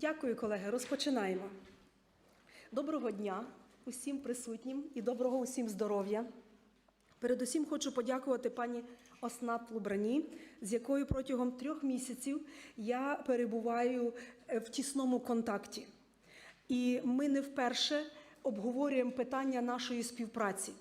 Дякую, колеги. Розпочинаємо. Доброго дня усім присутнім і доброго усім здоров'я. Передусім хочу подякувати пані Оснат Лубрані, з якою протягом 3 місяців я перебуваю в тісному контакті. І ми не вперше обговорюємо питання нашої співпраці,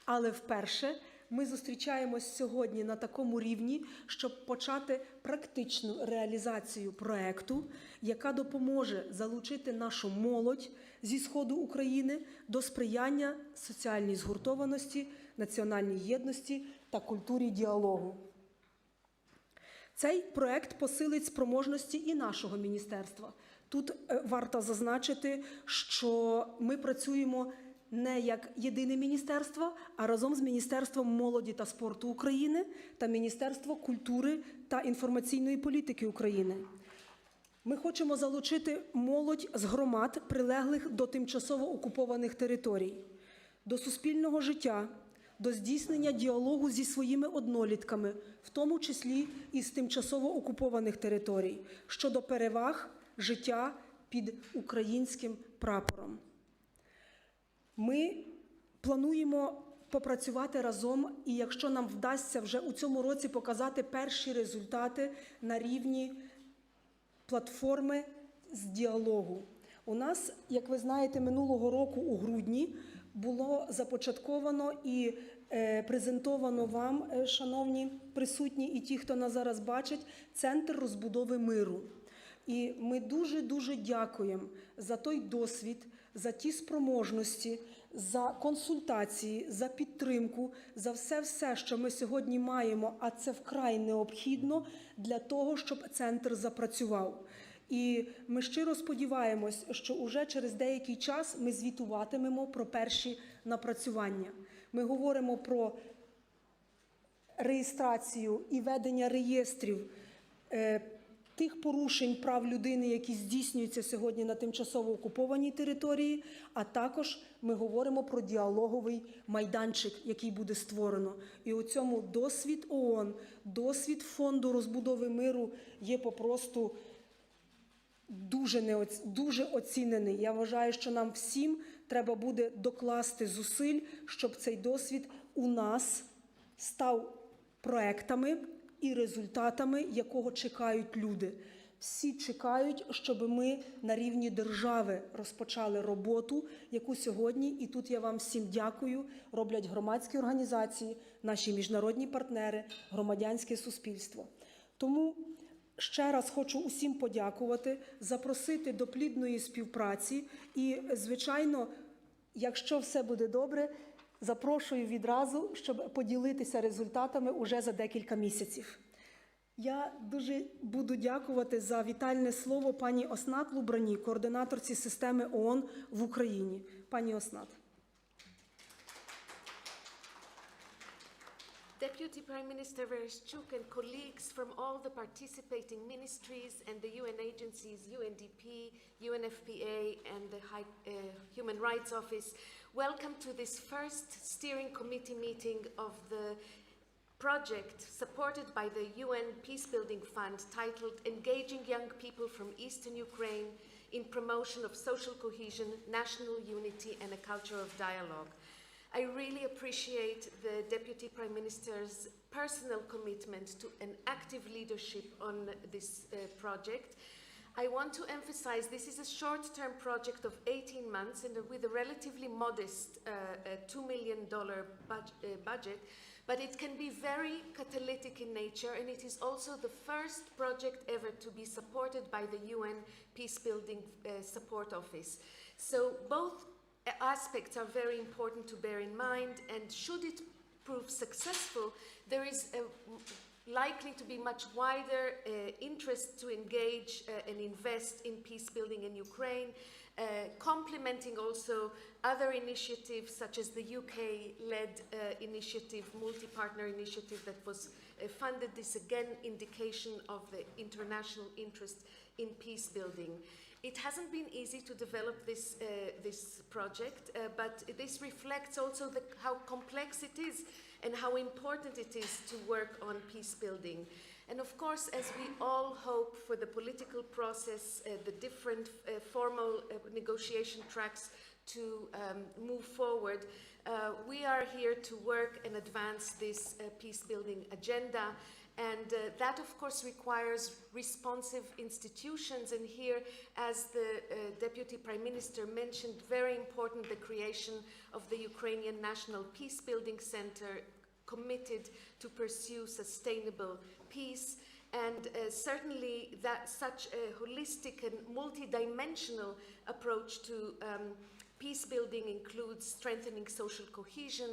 але вперше ми зустрічаємось сьогодні на такому рівні, щоб почати практичну реалізацію проєкту, яка допоможе залучити нашу молодь зі Сходу України до сприяння соціальній згуртованості, національній єдності та культурі діалогу. Цей проєкт посилить спроможності і нашого міністерства. Тут варто зазначити, що ми працюємо не як єдине міністерство, а разом з Міністерством молоді та спорту України та Міністерством культури та інформаційної політики України. Ми хочемо залучити молодь з громад, прилеглих до тимчасово окупованих територій, до суспільного життя, до здійснення діалогу зі своїми однолітками, в тому числі і з тимчасово окупованих територій, щодо переваг життя під українським прапором. Ми плануємо попрацювати разом, і якщо нам вдасться вже у цьому році показати перші результати на рівні платформи з діалогу. У нас, як ви знаєте, минулого року у грудні було започатковано і презентовано вам, шановні присутні і ті, хто нас зараз бачить, Центр розбудови миру. І ми дуже-дуже дякуємо за той досвід, за ті спроможності, за консультації, за підтримку, за все, що ми сьогодні маємо, а це вкрай необхідно для того, щоб центр запрацював. І ми щиро сподіваємось, що уже через деякий час ми звітуватимемо про перші напрацювання. Ми говоримо про реєстрацію і ведення реєстрів тих порушень прав людини, які здійснюються сьогодні на тимчасово окупованій території, а також ми говоримо про діалоговий майданчик, який буде створено. І у цьому досвід ООН, досвід Фонду розбудови миру є попросту дуже оцінений. Я вважаю, що нам всім треба буде докласти зусиль, щоб цей досвід у нас став проектами і результатами, якого чекають люди. Всі чекають, щоб ми на рівні держави розпочали роботу, яку сьогодні, і тут я вам всім дякую, роблять громадські організації, наші міжнародні партнери, громадянське суспільство. Тому ще раз хочу усім подякувати, запросити до плідної співпраці і, звичайно, якщо все буде добре, запрошую відразу, щоб поділитися результатами уже за декілька місяців. Я дуже буду дякувати за вітальне слово пані Оснат Лубрані, координаторці системи ООН в Україні. Пані Оснат. Deputy Prime Minister Verещук and colleagues from all the participating ministries and the UN agencies, UNDP, UNFPA and the Human Rights Office, welcome to this first steering committee meeting of the project supported by the UN Peacebuilding Fund titled Engaging Young People from Eastern Ukraine in Promotion of Social Cohesion, National Unity and a Culture of Dialogue. I really appreciate the Deputy Prime Minister's personal commitment to an active leadership on this project. I want to emphasize this is a short-term project of 18 months and with a relatively modest $2 million budget, but it can be very catalytic in nature, and it is also the first project ever to be supported by the UN Peacebuilding Support Office. So both aspects are very important to bear in mind, and should it prove successful, there is likely to be much wider interest to engage and invest in peace building in Ukraine, complementing also other initiatives such as the UK-led initiative, multi-partner initiative that was funded. This again indication of the international interest in peace building. It hasn't been easy to develop this project, but this reflects also how complex it is and how important it is to work on peace building. And of course, as we all hope for the political process, the different formal negotiation tracks to move forward, we are here to work and advance this peace-building agenda. And that, of course, requires responsive institutions. And here, as the Deputy Prime Minister mentioned, very important, the creation of the Ukrainian National Peace-Building Center, committed to pursue sustainable peace. And certainly that such a holistic and multidimensional approach to peace building includes strengthening social cohesion,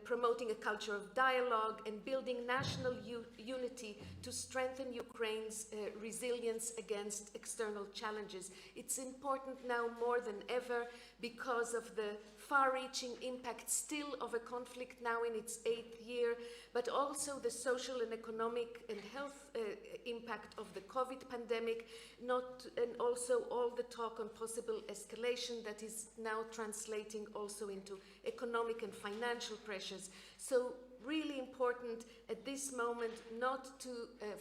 promoting a culture of dialogue, and building national unity to strengthen Ukraine's resilience against external challenges. It's important now more than ever because of the far-reaching impact still of a conflict now in its 8th year, but also the social and economic and health impact of the COVID pandemic, and also all the talk on possible escalation that is now translating also into economic and financial pressures. So really important at this moment not to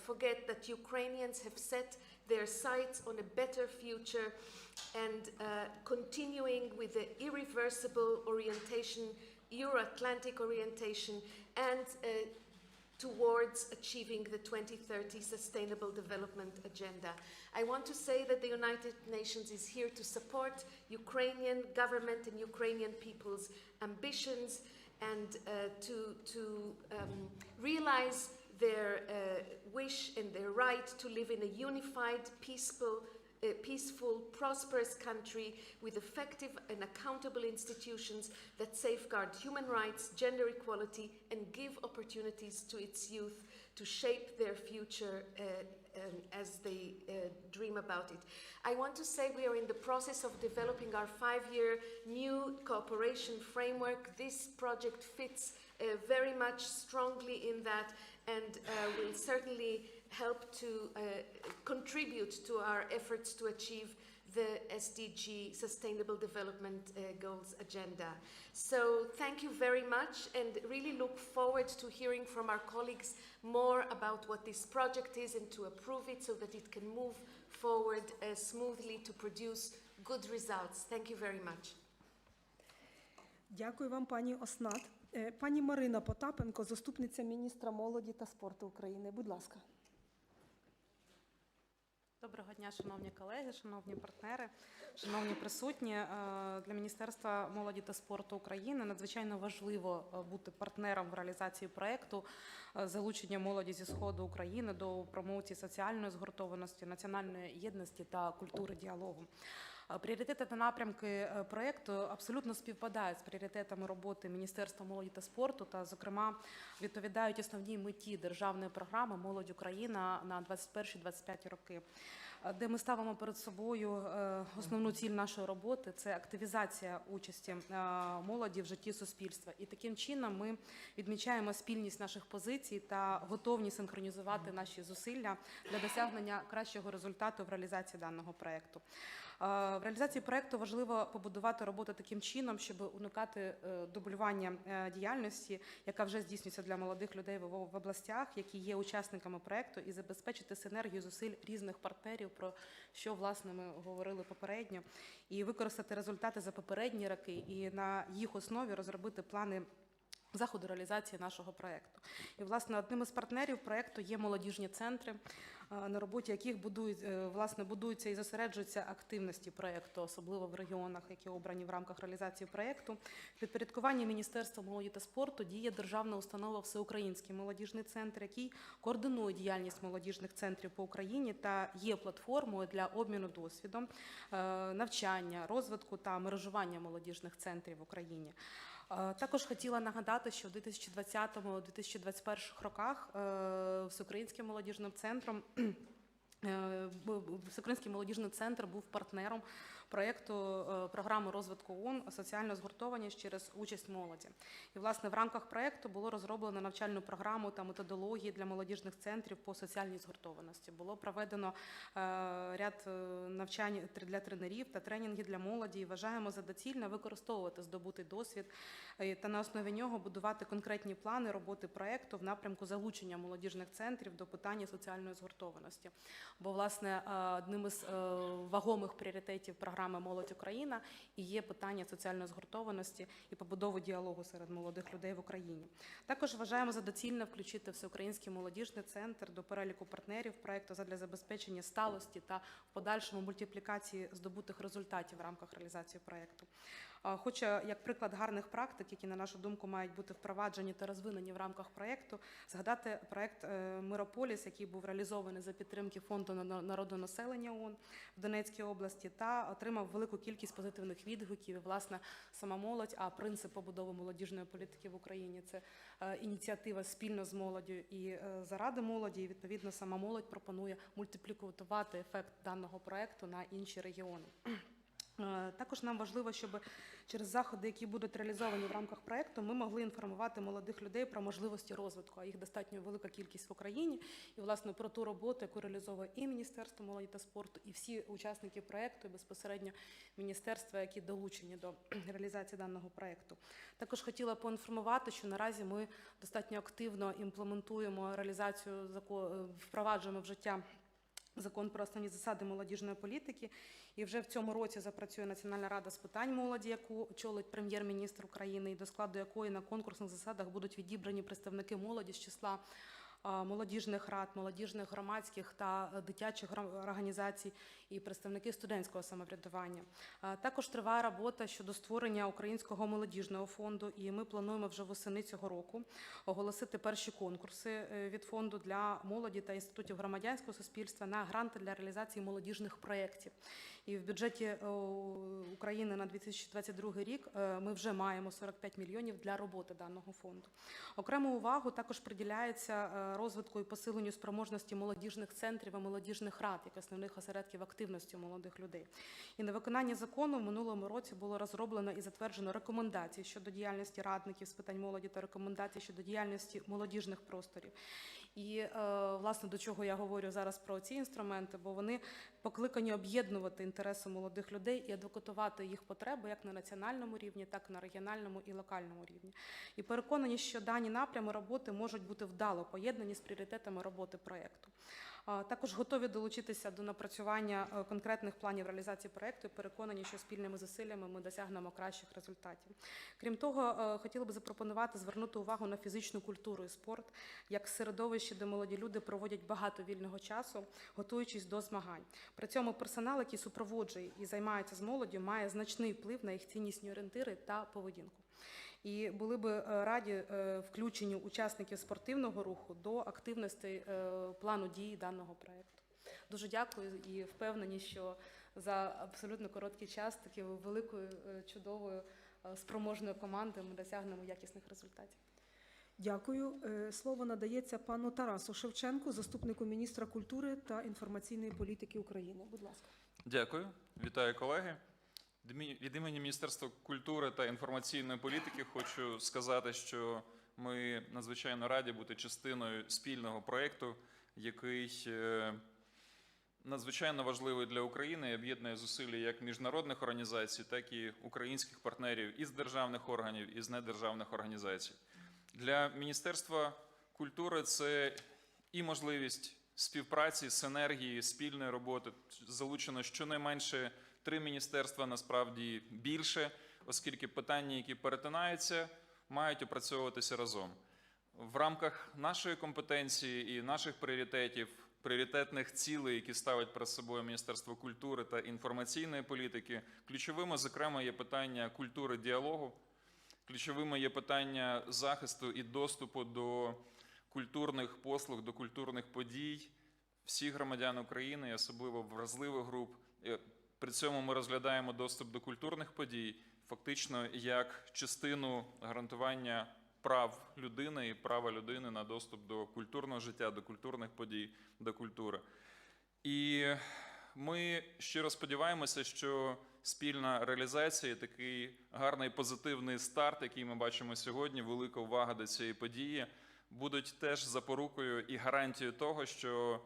forget that Ukrainians have set their sights on a better future, and continuing with the irreversible orientation, Euro-Atlantic orientation, and towards achieving the 2030 Sustainable Development Agenda. I want to say that the United Nations is here to support Ukrainian government and Ukrainian people's ambitions, and to realize their wish and their right to live in a unified, peaceful, prosperous country with effective and accountable institutions that safeguard human rights, gender equality, and give opportunities to its youth to shape their future as they dream about it. I want to say we are in the process of developing our 5-year new cooperation framework. This project fits very much strongly in that, and will certainly help to contribute to our efforts to achieve the SDG Sustainable Development Goals agenda. So thank you very much, and really look forward to hearing from our colleagues more about what this project is, and to approve it so that it can move forward smoothly to produce good results. Thank you very much. Дякую вам, пані Оснат. Пані Марина Потапенко, заступниця міністра молоді та спорту України. Будь ласка. Доброго дня, шановні колеги, шановні партнери, шановні присутні. Для Міністерства молоді та спорту України надзвичайно важливо бути партнером в реалізації проєкту залучення молоді зі Сходу України до промоції соціальної згуртованості, національної єдності та культури діалогу. Пріоритети та напрямки проєкту абсолютно співпадають з пріоритетами роботи Міністерства молоді та спорту, та, зокрема, відповідають основній меті державної програми «Молодь Україна» на 21-25 роки, де ми ставимо перед собою основну ціль нашої роботи – це активізація участі молоді в житті суспільства. І таким чином ми відмічаємо спільність наших позицій та готовність синхронізувати наші зусилля для досягнення кращого результату в реалізації даного проєкту. В реалізації проєкту важливо побудувати роботу таким чином, щоб уникати дублювання діяльності, яка вже здійснюється для молодих людей в областях, які є учасниками проєкту, і забезпечити синергію зусиль різних партнерів, про що, власне, ми говорили попередньо, і використати результати за попередні роки, і на їх основі розробити плани заходу реалізації нашого проєкту. І, власне, одним із партнерів проєкту є молодіжні центри, на роботі яких будуються і зосереджуються активності проєкту, особливо в регіонах, які обрані в рамках реалізації проєкту. В підпорядкуванні Міністерства молоді та спорту діє державна установа «Всеукраїнський молодіжний центр», який координує діяльність молодіжних центрів по Україні та є платформою для обміну досвідом, навчання, розвитку та мережування молодіжних центрів в Україні. Також хотіла нагадати, що в 2020-2021 роках Всеукраїнським молодіжним центром Всеукраїнський молодіжний центр був партнером проєкту програми розвитку ООН «Соціальна згуртованість через участь молоді». І, власне, в рамках проєкту було розроблено навчальну програму та методології для молодіжних центрів по соціальній згуртованості. Було проведено ряд навчань для тренерів та тренінги для молоді. І вважаємо за доцільне використовувати здобутий досвід та на основі нього будувати конкретні плани роботи проєкту в напрямку залучення молодіжних центрів до питання соціальної згуртованості. Бо, власне, одним із вагомих пріоритетів програми «Молодь Україна» і є питання соціальної згуртованості і побудови діалогу серед молодих людей в Україні. Також вважаємо за доцільне включити Всеукраїнський молодіжний центр до переліку партнерів проєкту задля забезпечення сталості та в подальшому мультиплікації здобутих результатів в рамках реалізації проєкту. Хочу, як приклад гарних практик, які, на нашу думку, мають бути впроваджені та розвинені в рамках проєкту, згадати проєкт «Мирополіс», який був реалізований за підтримки Фонду народонаселення ООН в Донецькій області та отримав велику кількість позитивних відгуків. І, власне, сама молодь, а принцип побудови молодіжної політики в Україні – це ініціатива спільно з молоддю і заради молоді. І, відповідно, сама молодь пропонує мультиплікувати ефект даного проєкту на інші регіони. Також нам важливо, щоб через заходи, які будуть реалізовані в рамках проєкту, ми могли інформувати молодих людей про можливості розвитку, а їх достатньо велика кількість в Україні, і, власне, про ту роботу, яку реалізовує і Міністерство молоді та спорту, і всі учасники проєкту, і безпосередньо міністерства, які долучені до реалізації даного проєкту. Також хотіла поінформувати, що наразі ми достатньо активно імплементуємо реалізацію, впроваджуємо в життя Закон про основні засади молодіжної політики. І вже в цьому році запрацює Національна рада з питань молоді, яку очолить прем'єр-міністр України, і до складу якої на конкурсних засадах будуть відібрані представники молоді з числа молодіжних рад, молодіжних громадських та дитячих організацій і представники студентського самоврядування. Також триває робота щодо створення Українського молодіжного фонду, і ми плануємо вже восени цього року оголосити перші конкурси від фонду для молоді та інститутів громадянського суспільства на гранти для реалізації молодіжних проєктів. І в бюджеті України на 2022 рік ми вже маємо 45 мільйонів для роботи даного фонду. Окрему увагу також приділяється розвитку і посиленню спроможності молодіжних центрів і молодіжних рад, як основних осередків активності молодих людей. І на виконання закону в минулому році було розроблено і затверджено рекомендації щодо діяльності радників з питань молоді та рекомендації щодо діяльності молодіжних просторів. І, власне, до чого я говорю зараз про ці інструменти, бо вони покликані об'єднувати інтереси молодих людей і адвокатувати їх потреби як на національному рівні, так і на регіональному і локальному рівні. І переконані, що дані напрями роботи можуть бути вдало поєднані з пріоритетами роботи проєкту. Також готові долучитися до напрацювання конкретних планів реалізації проєкту і переконані, що спільними зусиллями ми досягнемо кращих результатів. Крім того, хотіла б запропонувати звернути увагу на фізичну культуру і спорт, як середовище, де молоді люди проводять багато вільного часу, готуючись до змагань. При цьому персонал, який супроводжує і займається з молоддю, має значний вплив на їх ціннісні орієнтири та поведінку. І були б раді включенню учасників спортивного руху до активностей плану дії даного проєкту. Дуже дякую і впевнені, що за абсолютно короткий час такою великою, чудовою, спроможною командою ми досягнемо якісних результатів. Дякую. Слово надається пану Тарасу Шевченку, заступнику міністра культури та інформаційної політики України. Будь ласка. Дякую. Вітаю, колеги. Від імені Міністерства культури та інформаційної політики хочу сказати, що ми надзвичайно раді бути частиною спільного проєкту, який надзвичайно важливий для України і об'єднує зусилля як міжнародних організацій, так і українських партнерів із державних органів, і з недержавних організацій. Для Міністерства культури це і можливість співпраці, синергії, спільної роботи. Залучено щонайменше 3 міністерства, насправді більше, оскільки питання, які перетинаються, мають опрацьовуватися разом. В рамках нашої компетенції і наших пріоритетів, пріоритетних цілей, які ставить перед собою Міністерство культури та інформаційної політики, ключовими, зокрема, є питання культури діалогу, ключовими є питання захисту і доступу до культурних послуг, до культурних подій всіх громадян України, і особливо вразливих груп. При цьому ми розглядаємо доступ до культурних подій фактично як частину гарантування прав людини і права людини на доступ до культурного життя, до культурних подій, до культури. І ми щиро сподіваємося, що спільна реалізація, такий гарний позитивний старт, який ми бачимо сьогодні, велика увага до цієї події, будуть теж запорукою і гарантією того, що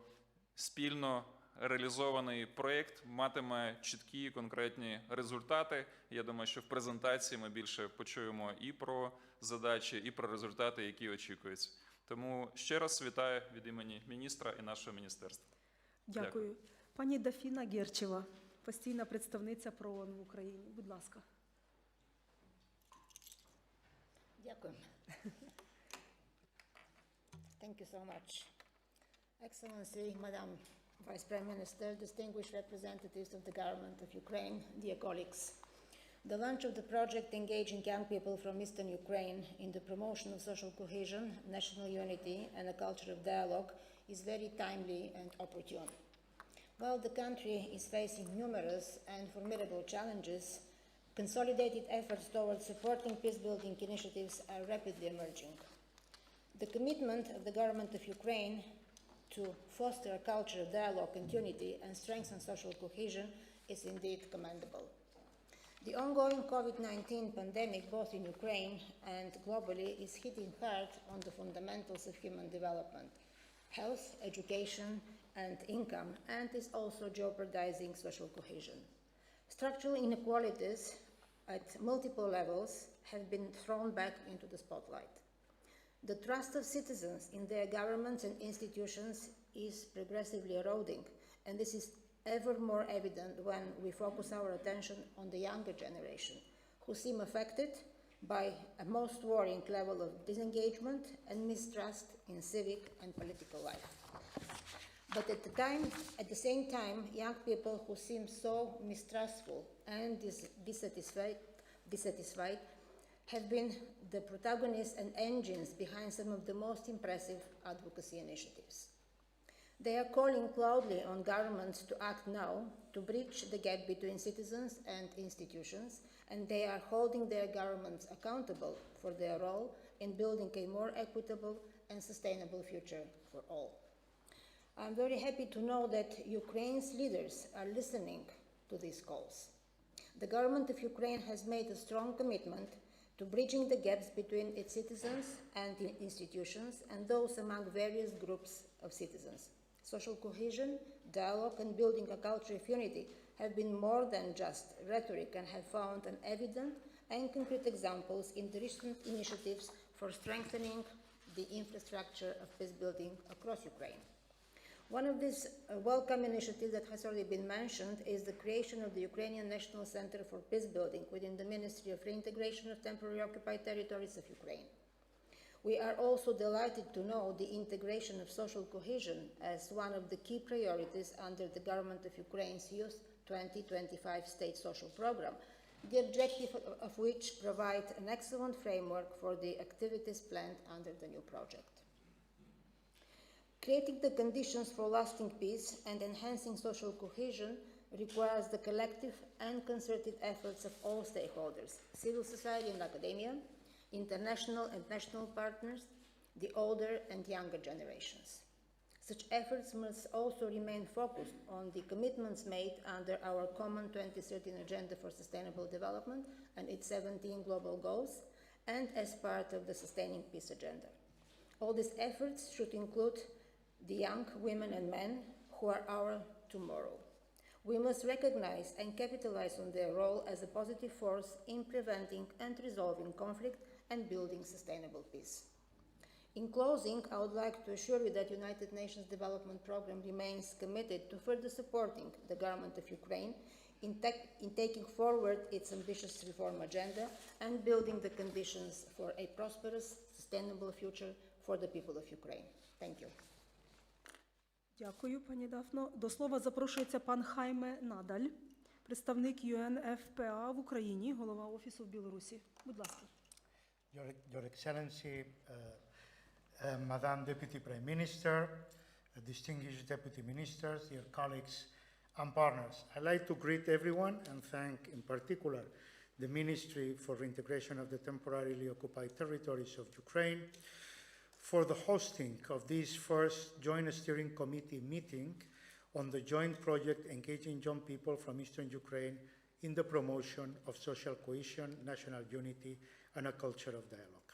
спільно реалізований проєкт матиме чіткі конкретні результати. Я думаю, що в презентації ми більше почуємо і про задачі, і про результати, які очікуються. Тому ще раз вітаю від імені міністра і нашого міністерства. Дякую. Пані Дафіна Герчева, постійна представниця ПРООН в Україні. Будь ласка. Дякую. Thank you so much. Excellency, Madam Vice Prime Minister, distinguished representatives of the government of Ukraine, dear colleagues. The launch of the project engaging young people from eastern Ukraine in the promotion of social cohesion, national unity, and a culture of dialogue is very timely and opportune. While the country is facing numerous and formidable challenges, consolidated efforts towards supporting peace-building initiatives are rapidly emerging. The commitment of the government of Ukraine to foster a culture of dialogue and unity and strengthen social cohesion is indeed commendable. The ongoing COVID-19 pandemic, both in Ukraine and globally, is hitting hard on the fundamentals of human development, health, education, and income, and is also jeopardizing social cohesion. Structural inequalities at multiple levels have been thrown back into the spotlight. The trust of citizens in their governments and institutions is progressively eroding, and this is ever more evident when we focus our attention on the younger generation, who seem affected by a most worrying level of disengagement and mistrust in civic and political life. But at the same time, young people who seem so mistrustful and dissatisfied have been the protagonists and engines behind some of the most impressive advocacy initiatives. They are calling loudly on governments to act now to bridge the gap between citizens and institutions, and they are holding their governments accountable for their role in building a more equitable and sustainable future for all. I'm very happy to know that Ukraine's leaders are listening to these calls. The government of Ukraine has made a strong commitment to bridging the gaps between its citizens and institutions and those among various groups of citizens. Social cohesion, dialogue, and building a culture of unity have been more than just rhetoric and have found an evident and concrete examples in the recent initiatives for strengthening the infrastructure of peace building across Ukraine. One of these welcome initiatives that has already been mentioned is the creation of the Ukrainian National Center for Peace Building within the Ministry of Reintegration of Temporarily Occupied Territories of Ukraine. We are also delighted to know the integration of social cohesion as one of the key priorities under the government of Ukraine's Youth 2025 State Social Program, the objective of which provides an excellent framework for the activities planned under the new project. Creating the conditions for lasting peace and enhancing social cohesion requires the collective and concerted efforts of all stakeholders, civil society and academia, international and national partners, the older and younger generations. Such efforts must also remain focused on the commitments made under our common 2030 Agenda for Sustainable Development and its 17 global goals, and as part of the Sustaining Peace Agenda. All these efforts should include the young women and men who are our tomorrow. We must recognize and capitalize on their role as a positive force in preventing and resolving conflict and building sustainable peace. In closing, I would like to assure you that the United Nations Development Programme remains committed to further supporting the government of Ukraine in taking forward its ambitious reform agenda and building the conditions for a prosperous, sustainable future for the people of Ukraine. Thank you. Дякую, пані Дафно. До слова запрошується пан Хайме Надаль, представник UNFPA в Україні, голова Офісу в Білорусі. Будь ласка. Your Excellency, Madam Deputy Prime Minister, distinguished Deputy Ministers, dear colleagues and partners, I'd like to greet everyone and thank in particular the Ministry for Reintegration of the Temporarily Occupied Territories of Ukraine for the hosting of this first Joint Steering Committee meeting on the joint project engaging young people from Eastern Ukraine in the promotion of social cohesion, national unity, and a culture of dialogue.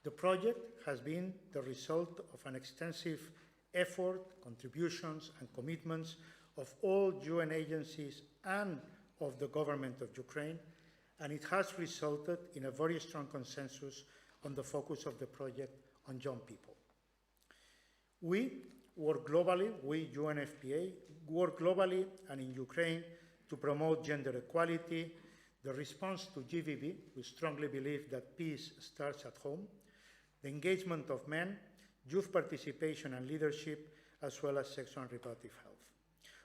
The project has been the result of an extensive effort, contributions, and commitments of all UN agencies and of the government of Ukraine, and it has resulted in a very strong consensus on the focus of the project on young people. We work globally, we UNFPA, work globally and in Ukraine to promote gender equality. The response to GVB, we strongly believe that peace starts at home, the engagement of men, youth participation and leadership, as well as sexual and reproductive health.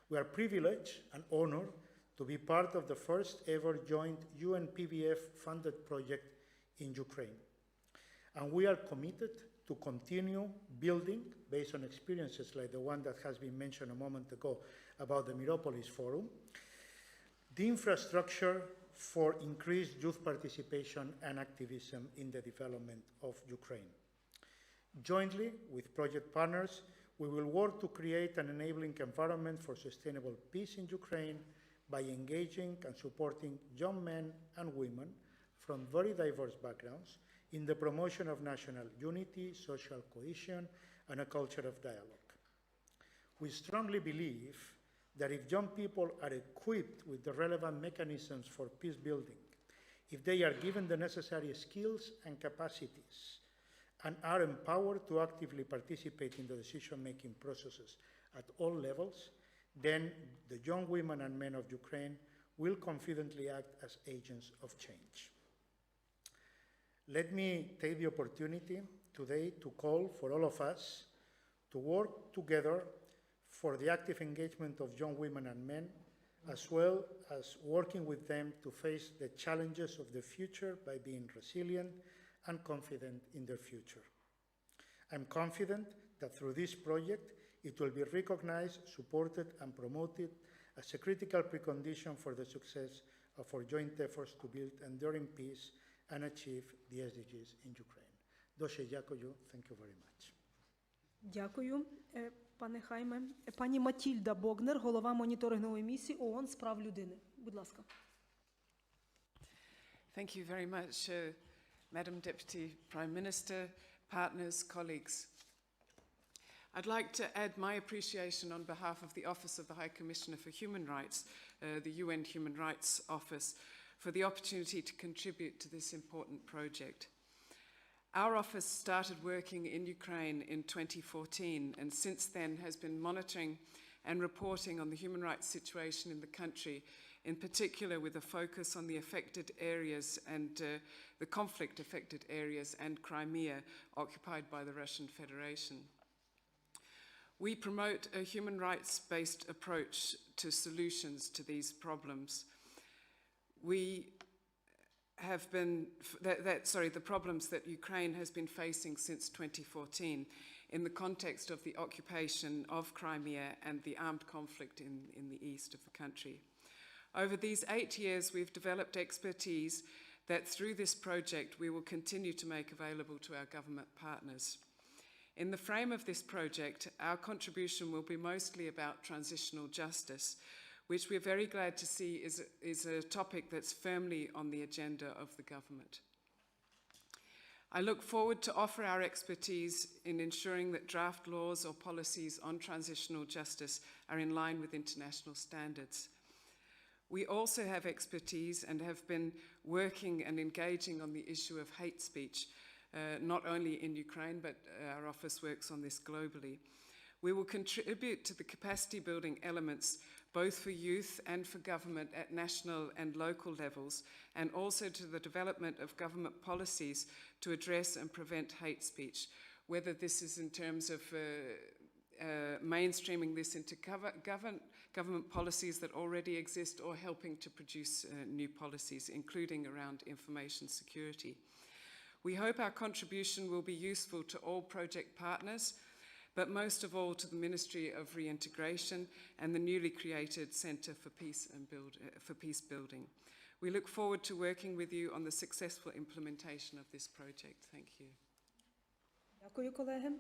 We are privileged and honored to be part of the first ever joint UN-PBF funded project in Ukraine. And we are committed to continue building, based on experiences like the one that has been mentioned a moment ago about the Miropolis Forum, the infrastructure for increased youth participation and activism in the development of Ukraine. Jointly with project partners, we will work to create an enabling environment for sustainable peace in Ukraine by engaging and supporting young men and women from very diverse backgrounds in the promotion of national unity, social cohesion, and a culture of dialogue. We strongly believe that if young people are equipped with the relevant mechanisms for peace building, if they are given the necessary skills and capacities, and are empowered to actively participate in the decision-making processes at all levels, then the young women and men of Ukraine will confidently act as agents of change. Let me take the opportunity today to call for all of us to work together for the active engagement of young women and men, as well as working with them to face the challenges of the future by being resilient and confident in their future. I'm confident that through this project, it will be recognized, supported, and promoted as a critical precondition for the success of our joint efforts to build enduring peace and achieve the SDGs in Ukraine. Дуже дякую. Thank you very much. Дякую, пане Хайме. Пані Матільда Богнер, голова моніторингової місії ООН з прав людини. Будь ласка. Thank you very much, Madam Deputy Prime Minister, partners, colleagues. I'd like to add my appreciation on behalf of the Office of the High Commissioner for Human Rights, the UN Human Rights Office, for the opportunity to contribute to this important project. Our office started working in Ukraine in 2014 and since then has been monitoring and reporting on the human rights situation in the country, in particular with a focus on the affected areas and the conflict-affected areas and Crimea occupied by the Russian Federation. We promote a human rights-based approach to solutions to these problems. We have been, the problems that Ukraine has been facing since 2014 in the context of the occupation of Crimea and the armed conflict in the east of the country. Over these 8 years, we've developed expertise that through this project we will continue to make available to our government partners. In the frame of this project, our contribution will be mostly about transitional justice, which we're very glad to see is a topic that's firmly on the agenda of the government. I look forward to offer our expertise in ensuring that draft laws or policies on transitional justice are in line with international standards. We also have expertise and have been working and engaging on the issue of hate speech, not only in Ukraine, but our office works on this globally. We will contribute to the capacity building elements both for youth and for government at national and local levels, and also to the development of government policies to address and prevent hate speech, whether this is in terms of mainstreaming this into government policies that already exist or helping to produce new policies, including around information security. We hope our contribution will be useful to all project partners, but most of all to the Ministry of Reintegration and the newly created Centre for Peace Building. We look forward to working with you on the successful implementation of this project. Thank you. Дякую, колеги.